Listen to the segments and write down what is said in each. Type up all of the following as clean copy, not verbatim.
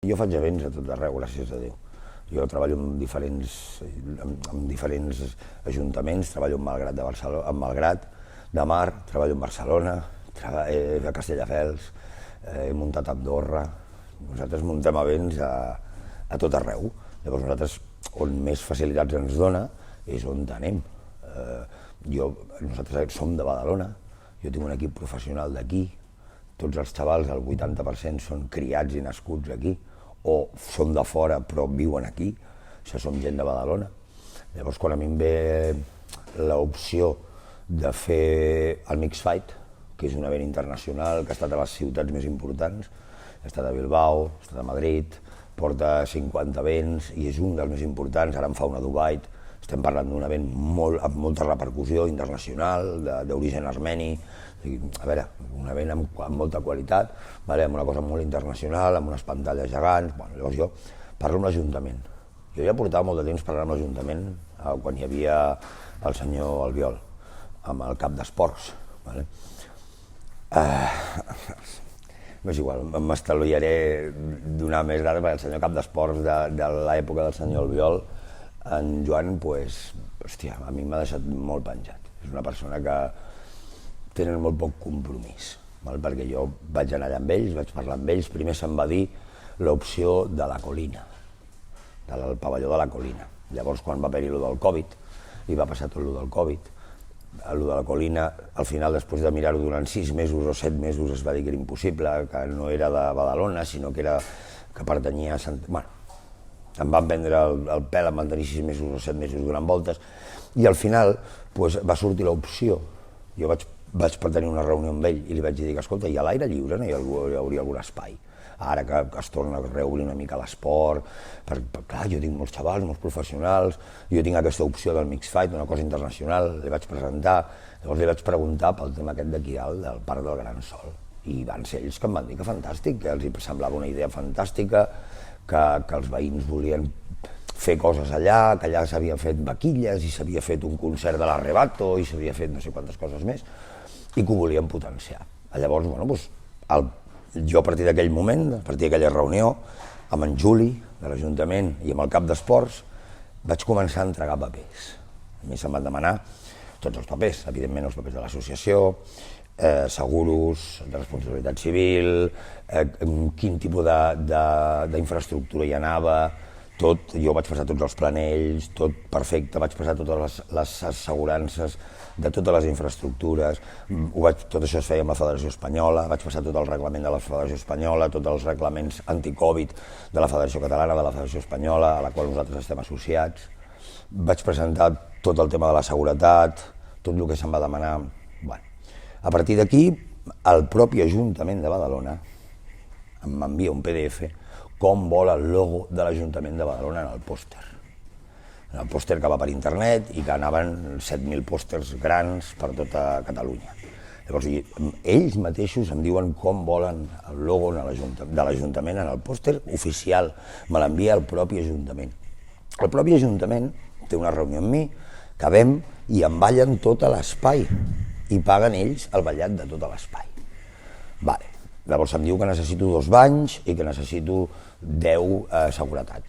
Jo faig events a tot arreu, gràcies a Déu. Jo treballo amb diferents ajuntaments, treballo amb Malgrat de Barcelona, amb Malgrat de Mar, treballo a Barcelona, a Castelldefels, he muntat a Andorra. Nosaltres muntem events a tot arreu. Llavors nosaltres, on més facilitats ens dona, és on anem. Nosaltres som de Badalona, jo tinc un equip professional d'aquí, tots els xavals, el 80% són criats i nascuts aquí, o són de fora però viuen aquí, això som gent de Badalona. Llavors quan a mi em ve l'opció de fer el Mixed Fight, que és un event internacional que ha estat a les ciutats més importants, ha estat a Bilbao, ha estat a Madrid, porta 50 events i és un dels més importants, ara en fa un a Dubai. Estem parlant d'un event amb molta repercussió internacional, d'origen armeni, a veure, un event amb molta qualitat, amb una cosa molt internacional, amb unes pantalles gegants. Llavors jo parlo amb l'Ajuntament. Jo ja portava molt de temps parlant amb l'Ajuntament quan hi havia el senyor Albiol, amb el cap d'esports. És igual, m'estalviaré donar més dades, perquè el senyor cap d'esports de l'època del senyor Albiol, en Joan, hòstia, a mi m'ha deixat molt penjat. És una persona que tenen molt poc compromís, perquè jo vaig anar allà amb ells, vaig parlar amb ells, primer se'm va dir l'opció de la Colina, del pavelló de la Colina. Llavors, quan va haver-hi allò del Covid, i va passar tot allò del Covid, allò de la Colina, al final, després de mirar-ho durant 6 mesos o 7 mesos, es va dir que era impossible, que no era de Badalona, sinó que pertanyia a Sant... Bueno, em van prendre el pèl, em van tenir 6 mesos o 7 mesos donant voltes, i al final va sortir l'opció. Jo vaig per tenir una reunió amb ell i li vaig dir que, escolta, i a l'aire lliure no hi hauria algun espai? Ara que es torna a reobrir una mica l'esport, clar, jo tinc molts xavals, molts professionals, jo tinc aquesta opció del Mixed Fight, una cosa internacional, li vaig presentar, llavors li vaig preguntar pel tema aquest d'aquí dalt, del Parc del Gran Sol, i van ser ells que em van dir que fantàstic, que els semblava una idea fantàstica, que els veïns volien fer coses allà, que allà s'havien fet vaquilles i s'havia fet un concert de l'Arrebato i s'havia fet no sé quantes coses més, i que ho volien potenciar. Llavors, jo a partir d'aquell moment, a partir d'aquella reunió, amb en Juli, de l'Ajuntament, i amb el cap d'esports, vaig començar a entregar papers. A mi se'm van demanar tots els papers, evidentment els papers de l'associació, seguros, de responsabilitat civil, quin tipus d'infraestructura hi anava, tot. Jo vaig passar tots els planells, tot perfecte, vaig passar totes les assegurances de totes les infraestructures, tot això es feia amb la Federació Espanyola, vaig passar tot el reglament de la Federació Espanyola, tots els reglaments anticovid de la Federació Catalana, de la Federació Espanyola, a la qual nosaltres estem associats. Vaig presentar tot el tema de la seguretat, tot el que se'm va demanar. A partir d'aquí, el propi Ajuntament de Badalona m'envia un PDF com vol el logo de l'Ajuntament de Badalona en el pòster. En el pòster que va per internet i que anaven 7.000 pòsters grans per tota Catalunya. Llavors, ells mateixos em diuen com volen el logo de l'Ajuntament en el pòster oficial. Me l'envia el propi Ajuntament. El propi Ajuntament té una reunió amb mi, acabem i em ballen tot l'espai i paguen ells el ballat de tot l'espai. Llavors em diu que necessito 2 banys i que necessito 10 seguretat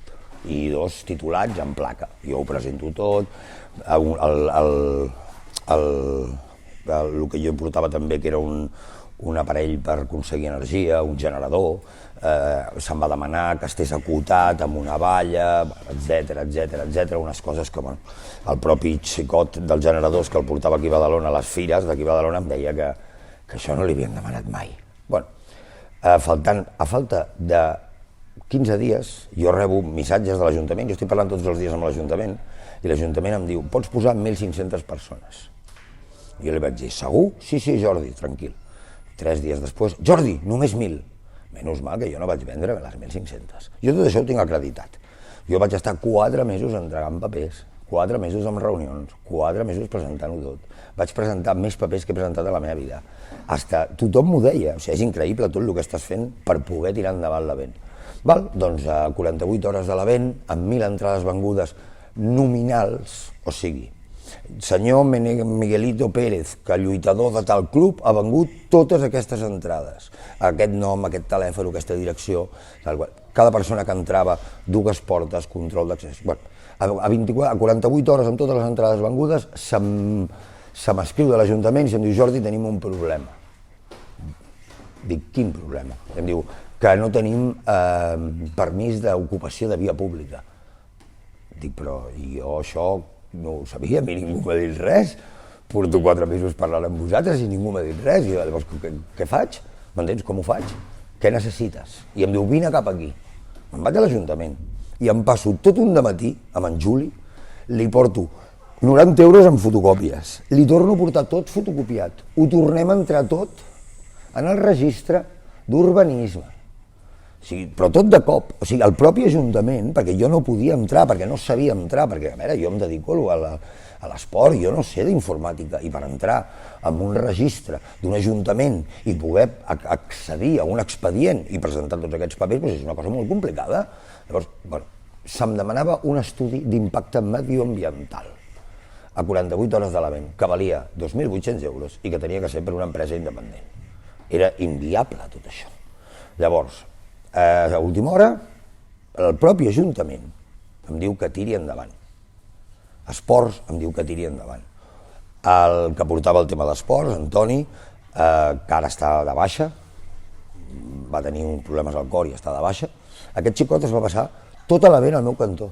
i 2 titulats en placa. Jo ho presento tot, el que jo portava també, que era un aparell per aconseguir energia, un generador, se'm va demanar que estés acotat amb una valla, etcètera, unes coses que el propi xicot dels generadors que el portava aquí a Badalona, a les fires d'aquí a Badalona, em deia que això no li havien demanat mai. A falta de 15 dies, jo rebo missatges de l'Ajuntament, jo estic parlant tots els dies amb l'Ajuntament, i l'Ajuntament em diu, pots posar 1.500 persones. Jo li vaig dir, segur? Sí, Jordi, tranquil. 3 dies després, Jordi, només 1.000. Menys mal que jo no vaig vendre les 1.500. Jo tot això ho tinc acreditat. Jo vaig estar 4 mesos entregant papers, 4 mesos amb reunions, 4 mesos presentant-ho tot. Vaig presentar més papers que he presentat a la meva vida. Tothom m'ho deia, és increïble tot el que estàs fent per poder tirar endavant l'event. Doncs a 48 hores de l'event, amb 1.000 entrades vengudes nominals, o sigui, Senyor Miguelito Pérez, que lluitador de tal club, ha vengut totes aquestes entrades. Aquest nom, aquest telèfon, aquesta direcció, tal qual. Cada persona que entrava, dues portes, control d'accés. Bueno, a 48 hores amb totes les entrades vengudes, se m'escriu de l'Ajuntament i se'm diu: Jordi, tenim un problema. Dic: quin problema? Em diu que no tenim permís d'ocupació de via pública. Dic: però jo això no ho sabia, a mi ningú m'ha dit res. Porto 4 mesos parlant amb vosaltres i ningú m'ha dit res. I llavors, què faig? M'entens? Com ho faig? Què necessites? I em diu: vine cap aquí. Me'n vaig a l'Ajuntament i em passo tot un dematí amb en Juli, li porto 90 euros en fotocòpies, li torno a portar tot fotocopiat, ho tornem a entrar tot en el registre d'urbanisme. O sigui, però tot de cop, o sigui, el propi Ajuntament, perquè jo no podia entrar, perquè no sabia entrar, perquè, a veure, jo em dedico a l'esport, jo no sé d'informàtica, i per entrar en un registre d'un Ajuntament i poder accedir a un expedient i presentar tots aquests papers, doncs és una cosa molt complicada. Llavors, bueno, se'm demanava un estudi d'impacte medioambiental a 48 hores de l'event, que valia 2.800 euros i que tenia que ser per una empresa independent. Era inviable tot això. Llavors, a última hora, el propi Ajuntament em diu que tiri endavant. Esports em diu que tiri endavant. El que portava el tema d'esports, Antoni, que ara està de baixa, va tenir uns problemes al cor i està de baixa, aquest xicot es va passar tota la vent al meu cantó.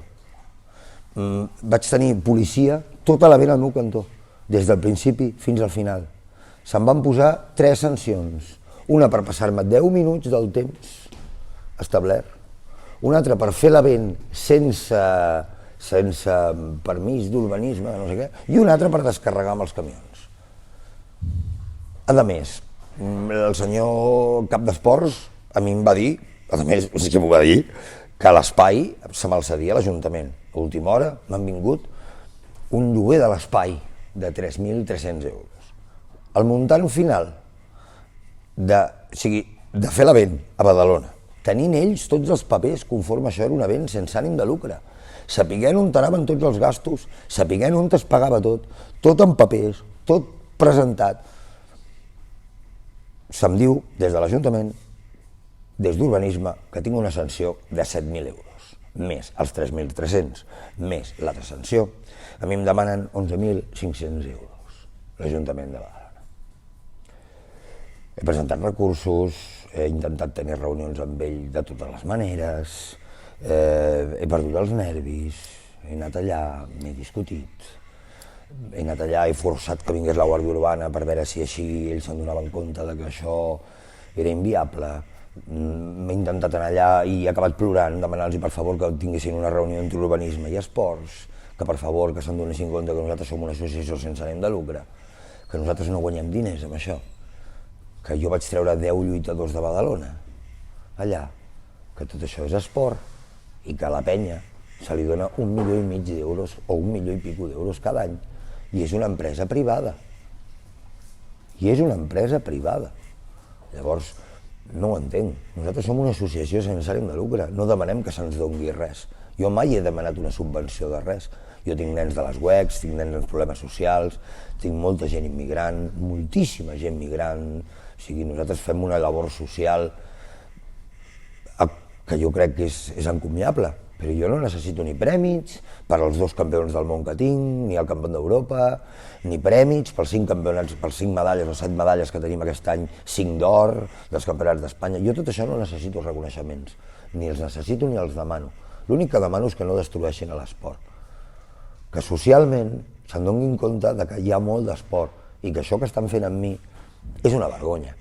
Vaig tenir policia tota la vent al meu cantó, des del principi fins al final. Se'm van posar 3 sancions, una per passar-me 10 minuts del temps establert, una altra per fer l'event sense permís d'urbanisme, no sé què, i una altra per descarregar amb els camions. A més, el senyor cap d'esports a mi em va dir, a més, és que m'ho va dir, que l'espai se me'l cedia a l'Ajuntament. A última hora m'han vingut un lloguer de l'espai de 3.300 euros. El muntant final de fer l'event a Badalona, tenint ells tots els papers conforme això era un event sense ànim de lucre, sapiguent on anaven tots els gastos, sapiguent on es pagava tot en papers, tot presentat. Se'm diu des de l'Ajuntament, des d'Urbanisme, que tinc una sanció de 7.000 euros, més els 3.300, més l'altra sanció. A mi em demanen 11.500 euros, l'Ajuntament de Badalona. He presentat recursos, he intentat tenir reunions amb ell de totes les maneres, he perdut els nervis, he anat allà, m'he discutit, he anat allà, he forçat que vingués la Guàrdia Urbana per veure si així ells se'n donaven compte de que això era inviable. M'he intentat anar allà i he acabat plorant, demanant-los per favor que tinguessin una reunió entre urbanisme i esports, que per favor que se'n donessin compte que nosaltres som una associació sense ànim de lucre, que nosaltres no guanyem diners amb això, que jo vaig treure 10 lluitadors de Badalona, allà, que tot això és esport i que a la penya se li dona 1,5 milions d'euros o 1,5 milions d'euros cada any i és una empresa privada. I és una empresa privada. Llavors, no ho entenc. Nosaltres som una associació sense ànim de lucre, no demanem que se'ns doni res. Jo mai he demanat una subvenció de res. Jo tinc nens de les UECs, tinc nens amb problemes socials, tinc molta gent immigrant, moltíssima gent migrant. O sigui, nosaltres fem una labor social que jo crec que és encomiable, però jo no necessito ni prèmits per als 2 campions del món que tinc, ni el campió d'Europa, ni prèmits pels 5 campionats, per 5 medalles o 7 medalles que tenim aquest any, 5 d'or dels campionats d'Espanya. Jo tot això no necessito reconeixements, ni els necessito ni els demano. L'únic que demano és que no destrueixin l'esport, que socialment se'n donin compte que hi ha molt d'esport i que això que estan fent amb mi és una vergonya,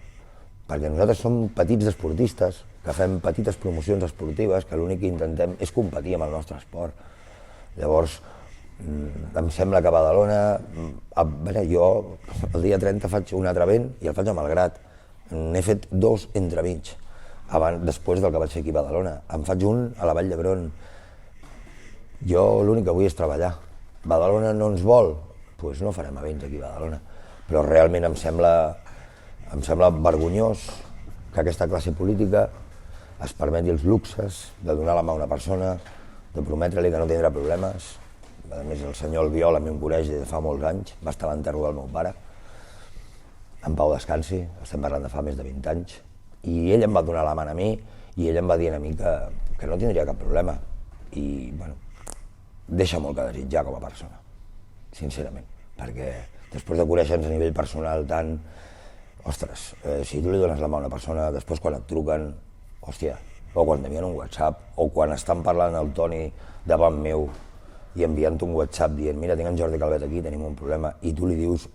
perquè nosaltres som petits esportistes, que fem petites promocions esportives, que l'únic que intentem és competir amb el nostre esport. Llavors, em sembla que a Badalona, jo el dia 30 faig un altre event i el faig a Malgrat. N'he fet 2 entremig, després del que vaig fer aquí a Badalona. En faig un a la Vall d'Hebron. Jo l'únic que vull és treballar. Badalona no ens vol? Doncs no farem events aquí a Badalona. Però realment em sembla vergonyós que aquesta classe política es permeti els luxes de donar la mà a una persona, de prometre-li que no tindrà problemes, A més, el senyor Albiol a mi em coneix des de fa molts anys, va estar a l'enterro del meu pare, en pau descansi, estem parlant de fa més de 20 anys, i ell em va donar la mà a mi, i ell em va dir a mi que no tindria cap problema, i, bueno, deixa molt que desitjar com a persona, sincerament, perquè després de conèixer-nos a nivell personal tant, ostres, si tu li dones la mà a una persona, després quan et truquen, hòstia, o quan t'envien un WhatsApp, o quan estan parlant el Toni davant meu i enviant un WhatsApp dient mira, tinc en Jordi Calvet aquí, tenim un problema, i tu li dius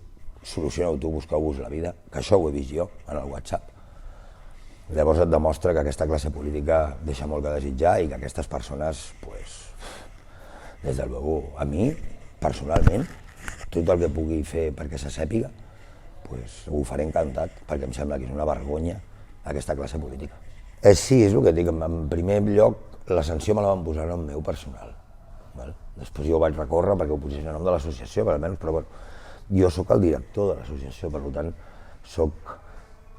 solucioneu tu, busqueu-vos la vida, que això ho he vist jo en el WhatsApp. Llavors et demostra que aquesta classe política deixa molt que desitjar i que aquestes persones, pues, des del luego, a mi, personalment, tot el que pugui fer perquè se sàpiga, pues, ho faré encantat, perquè em sembla que és una vergonya aquesta classe política. Sí, és el que dic, en primer lloc la sanció me la van posar en nom meu personal. Val? Després jo ho vaig recórrer perquè ho posés en nom de l'associació, per almenys, però bueno, jo sóc el director de l'associació, per tant, sóc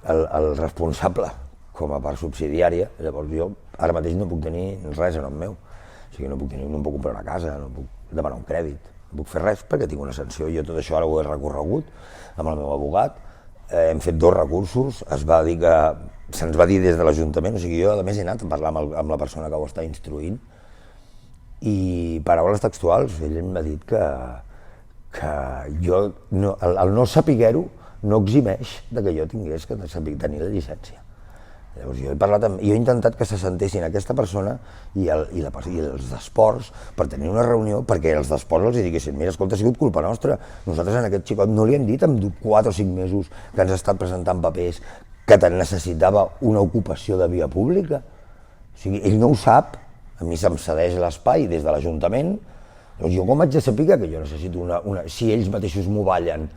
el responsable com a part subsidiària, llavors jo ara mateix no puc tenir res a nom meu. O sigui, no em puc comprar una casa, no puc demanar un crèdit, no puc fer res perquè tinc una sanció. Jo tot això ara ho he recorregut amb el meu abogat, hem fet 2 recursos, se'ns va dir des de l'Ajuntament, o sigui, jo a més he anat a parlar amb la persona que ho està instruint i paraules textuals, ell em va dir que jo, el no saber-ho no eximeix que jo tingués que tenir la llicència. Llavors jo he intentat que se sentessin aquesta persona i els d'esports per tenir una reunió perquè els d'esports els diguessin mira, escolta, ha sigut culpa nostra, nosaltres a aquest xicot no li hem dit en 4 o 5 mesos que ens ha estat presentant papers que necessitava una ocupació de via pública. O sigui, ell no ho sap, a mi se'm cedeix l'espai des de l'Ajuntament, doncs jo com haig de saber que jo necessito si ells mateixos m'ho ballen.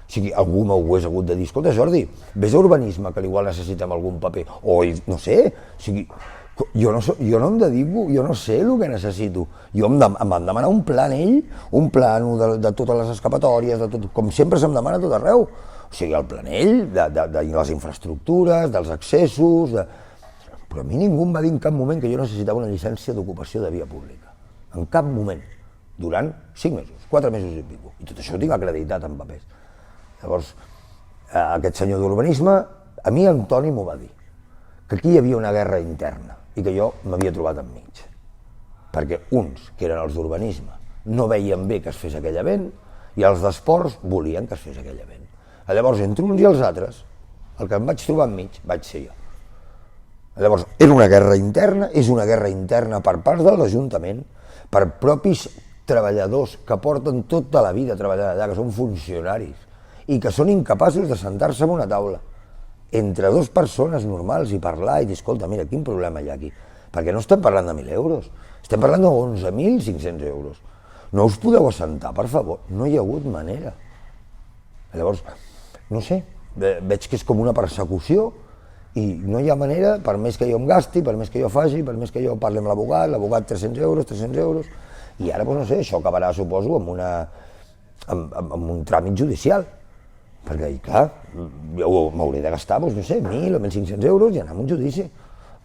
O sigui, algú m'ho hagués hagut de dir, escolta Jordi, vés a urbanisme, que igual necessitem algun paper, o no sé, o sigui, jo no em dedico, jo no sé el que necessito. Em van demanar un plan ell, un plano de totes les escapatòries, com sempre se'm demana a tot arreu. O sigui, el planell de les infraestructures, dels accessos, però a mi ningú em va dir en cap moment que jo necessitava una llicència d'ocupació de via pública. En cap moment. Durant 5 mesos, 4 mesos i pico. I tot això ho tinc acreditat en papers. Llavors, aquest senyor d'urbanisme, a mi en Toni m'ho va dir, que aquí hi havia una guerra interna i que jo m'havia trobat enmig. Perquè uns, que eren els d'urbanisme, no veien bé que es fes aquell event i els d'esports volien que es fes aquell event. Llavors, entre uns i els altres, el que em vaig trobar enmig vaig ser jo. Llavors, era una guerra interna, és una guerra interna per part de l'Ajuntament, per propis treballadors que porten tota la vida treballant allà, que són funcionaris, i que són incapaços de sentar-se en una taula entre 2 persones normals i parlar i dir, escolta, mira, quin problema hi ha aquí? Perquè no estem parlant de 1.000 euros, estem parlant de 11.500 euros. No us podeu assentar, per favor? No hi ha hagut manera. Llavors, no sé, veig que és com una persecució i no hi ha manera, per més que jo em gasti, per més que jo faci, per més que jo parli amb l'abogat 300 euros, i ara, no sé, això acabarà, suposo, amb un tràmit judicial. Perquè, clar, jo m'hauré de gastar, no sé, 1.000 o 1.500 euros i anar a un judici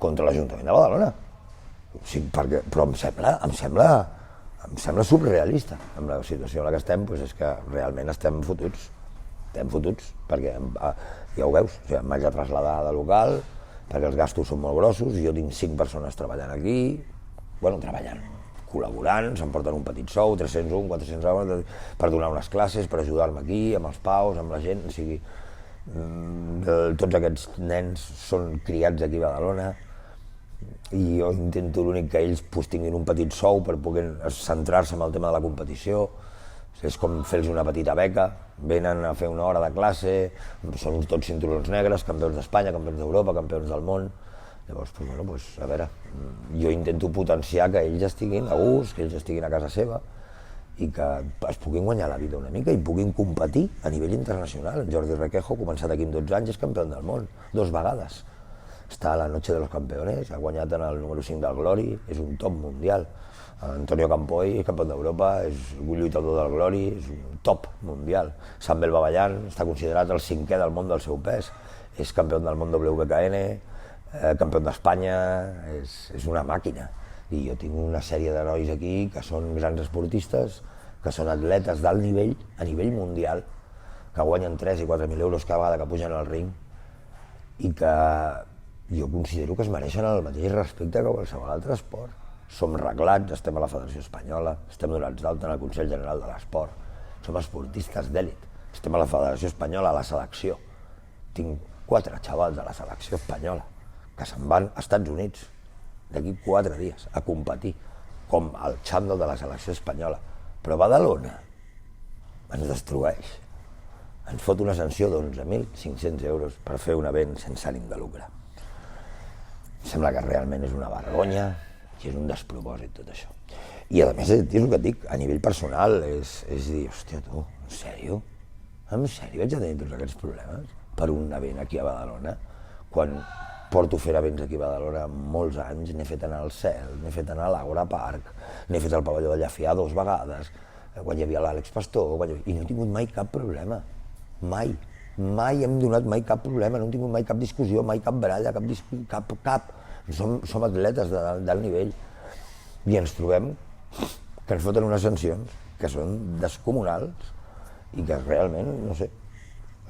contra l'Ajuntament de Badalona. Però em sembla surrealista. Amb la situació en la que estem, és que realment estem fotuts. Estem fotuts, perquè ja ho veus, m'haig de traslladar de local, perquè els gastos són molt grossos, jo tinc 5 persones treballant aquí, treballant, col·laborant, se'm porten un petit sou, 301, 400 euros, per donar unes classes, per ajudar-me aquí, amb els paus, amb la gent, o sigui, tots aquests nens són criats aquí a Badalona, i jo intento l'únic que ells tinguin un petit sou per poder centrar-se en el tema de la competició. És com fer-los una petita beca, venen a fer una hora de classe, són tots cinturons negres, campions d'Espanya, campions d'Europa, campions del món. Llavors, a veure, jo intento potenciar que ells estiguin a gust, que ells estiguin a casa seva i que es puguin guanyar la vida una mica i puguin competir a nivell internacional. En Jordi Requejo, començat aquí amb 12 anys, és campió del món, 2 vegades. Està a la Noche de los Campeones, ha guanyat en el número 5 del Glory, és un top mundial. Antonio Campoy, campió d'Europa, és un lluitador del Glory, és un top mundial. Sambel Babayan està considerat el 5è del món del seu pes, és campió del món WKN, campió d'Espanya, és una màquina. I jo tinc una sèrie d'herois aquí que són grans esportistes, que són atletes d'alt nivell, a nivell mundial, que guanyen 3 i 4.000 euros cada vegada que pugen al ring i que jo considero que es mereixen el mateix respecte que qualsevol altre esport. Som reglats, estem a la Federació Espanyola, estem donats d'alta en el Consell General de l'Esport, som esportistes d'èlit, estem a la Federació Espanyola, a la selecció. Tinc 4 xavals de la selecció espanyola que se'n van als Estats Units d'aquí 4 dies a competir com el xandall de la selecció espanyola. Però Badalona ens destrueix. Ens fot una sanció d'11.500 euros per fer un event sense ànim de lucre. Em sembla que realment és una vergonya i és un despropòsit tot això. I a més, és el que et dic, a nivell personal, és dir, hòstia, tu, en sèrio? En sèrio haig de tenir tots aquests problemes per un event aquí a Badalona? Quan porto fent events aquí a Badalona molts anys, n'he fet anar al Cel, n'he fet anar a l'Àgora Park, n'he fet al pavelló de Llafià 2 vegades, quan hi havia l'Àlex Pastor, i no he tingut mai cap problema. Mai. Mai hem donat mai cap problema, no hem tingut mai cap discussió, mai cap baralla, cap. Som atletes d'alt nivell. I ens trobem que ens foten unes sancions que són descomunals i que realment, no sé,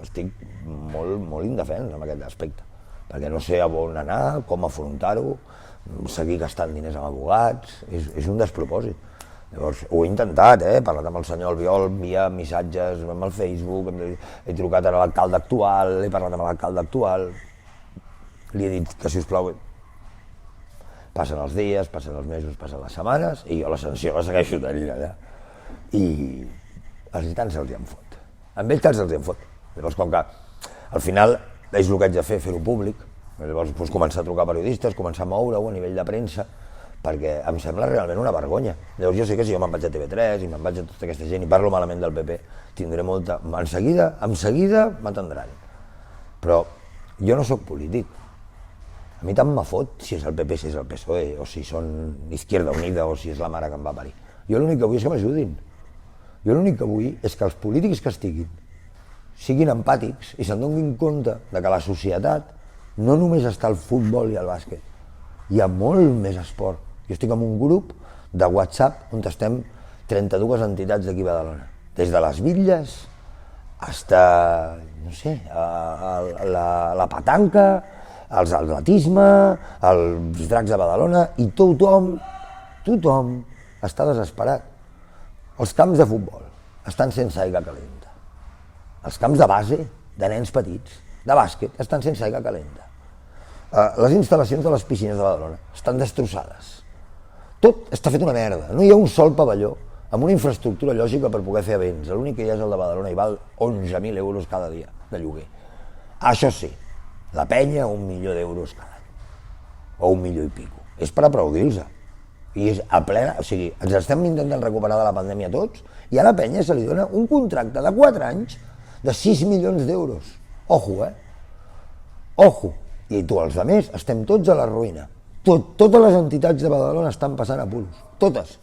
estic molt indefens en aquest aspecte, perquè no sé a on anar, com afrontar-ho, seguir gastant diners amb advocats, és un despropòsit. Llavors, ho he intentat, he parlat amb el senyor Albiol via missatges amb el Facebook, he trucat a l'alcalde actual, he parlat amb l'alcalde actual, li he dit que, si us plau, passen els dies, passen els mesos, passen les setmanes, i jo la sanció la segueixo tenint allà. I els tant se'ls en fot. Amb ells tant se'ls en fot. Llavors, com que al final és el que haig de fer-ho públic, llavors començar a trucar periodistes, començar a moure-ho a nivell de premsa, perquè em sembla realment una vergonya. Llavors jo sé que si jo me'n vaig a TV3 i me'n vaig a tota aquesta gent i parlo malament del PP, tindré molta... En seguida m'atendran. Però jo no sóc polític. A mi tant me fot si és el PP, si és el PSOE, o si són Izquierda Unida, o si és la mare que em va parir. Jo l'únic que vull és que m'ajudin. Jo l'únic que vull és que els polítics que estiguin siguin empàtics i se'n donin compte de que la societat no només està el futbol i el bàsquet, hi ha molt més esport. Jo estic en un grup de WhatsApp on estem 32 entitats d'aquí a Badalona, des de les bitlles fins a, no sé, la petanca, l'atletisme, els dracs de Badalona, i tothom està desesperat. Els camps de futbol estan sense aigua calenta. Els camps de base, de nens petits, de bàsquet, estan sense aigua calenta. Les instal·lacions de les piscines de Badalona estan destrossades. Tot està fet una merda. No hi ha un sol pavelló amb una infraestructura lògica per poder fer events. L'únic que hi ha és el de Badalona i val 11.000 euros cada dia de lloguer. Això sí, la penya 1 milió d'euros cada any. O 1 milió i pico. És per aplaudir-los. I és a plena... O sigui, ens estem intentant recuperar de la pandèmia tots i a la penya se li dona un contracte de 4 anys de 6 milions d'euros. Ojo, Ojo. I tu, els altres, estem tots a la ruïna. Totes les entitats de Badalona estan passant apuros. Totes.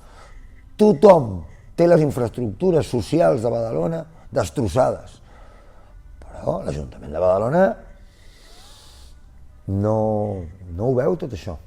Tothom té les infraestructures socials de Badalona destrossades. Però l'Ajuntament de Badalona no ho veu tot això.